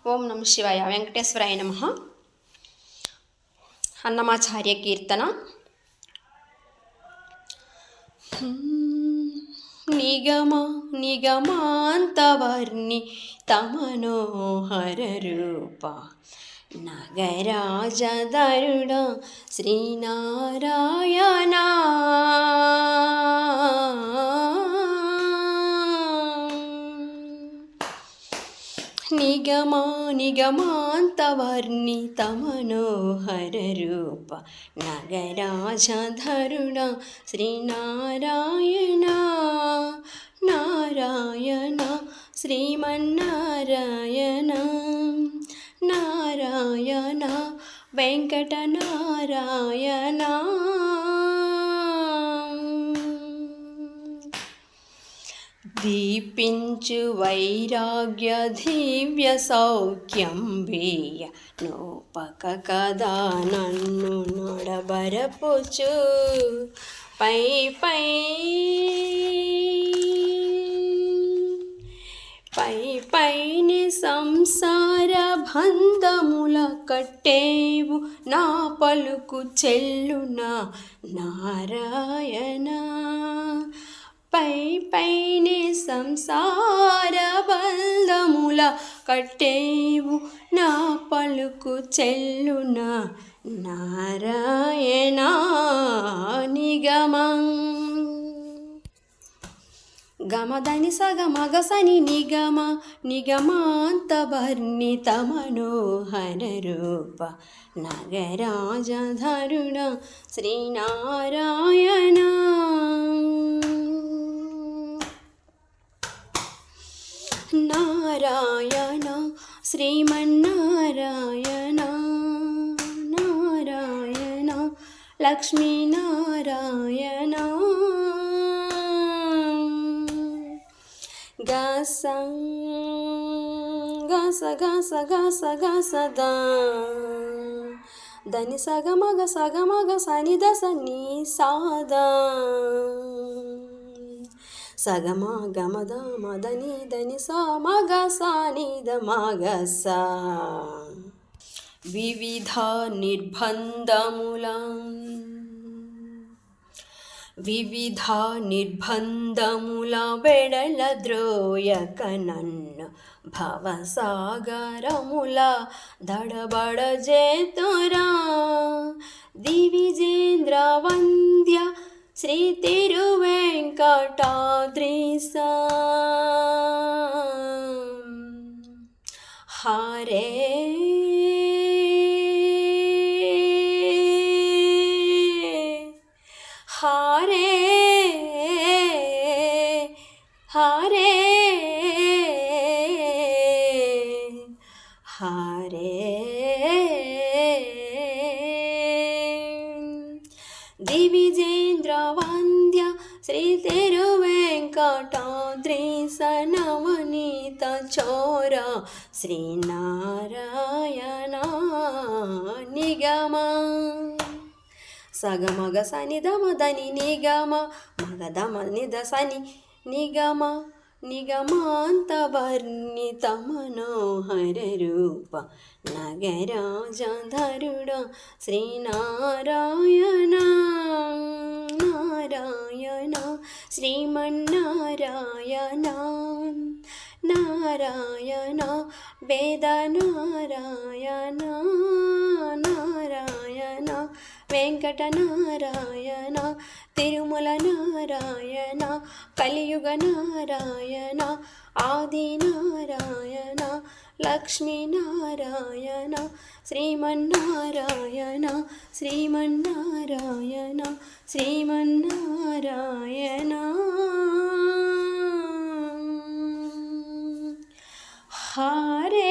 ఓం నమ శివాయ. వెంకటేశ్వరాయ నమః. అన్నమాచార్య కీర్తన. నిగమ నిగమాంతవర్ణి తమనోహర రూప నగరాజధరుడ శ్రీనారాయణ. నిగమ నిగమాంతవర్ణిత మనోహర రూప నగరాజధరుడ శ్రీనారాయణ. నారాయణ శ్రీమన్నారాయణ. నారాయణ వెంకట నారాయణ. దీపించు వైరాగ్య దివ్య సౌఖ్యం వేయ నోపక కదా నన్ను నొడబరపుచు పై పై పై పైని సంసార బంధముల కట్టేవు నా పలుకు చెల్లునా నారాయణ. పై పైనే సంసార బంధముల కట్టేవు నా పలుకు చెల్లునా నారాయణ. నిగమం గమదని సగమగసని నిగమ నిగమాంతవర్ణిత మనోహర రూప నగరాజధరుడ శ్రీనారాయణ. నారాయణ శ్రీమన్నారాయణ. నారాయణ లక్ష్మీనారాయణ. గస గస గస గస గస దా దని సగమగ సగమగ సని దస నీ సాదా సగమ గమద మదని దని సా మగ సాని ద మగ సా. వివిధ నిర్బంధముల వెడల ద్రోయక నన్ను భవసాగరముల దడబడ జేతురా. దివిజేంద్ర వంద్య శ్రీ తిరువెంకటాద్రీశ. హరే హరే హరే హరే. దివిజేంద్ర వంద్య శ్రీ తిరువెంకటాద్రీశ నవనీత చోర శ్రీనారాయణ. నిగమ సగమగ సని దమ దని నిగమ మగ దమ నిద సని నిగమ నిగమాంతవర్ణిత మనోహర రూప నగరాజధరుడ శ్రీనారాయణ. నారాయణ శ్రీమన్నారాయణ. నారాయణ వేదనారాయణ. నారాయణ వెంకట నారాయణ. తిరుమల నారాయణ. కలియుగ నారాయణ. ఆది నారాయణ. లక్ష్మీ నారాయణ. శ్రీమన్నారాయణ. శ్రీమన్నారాయణ. శ్రీమన్నారాయణ. హరే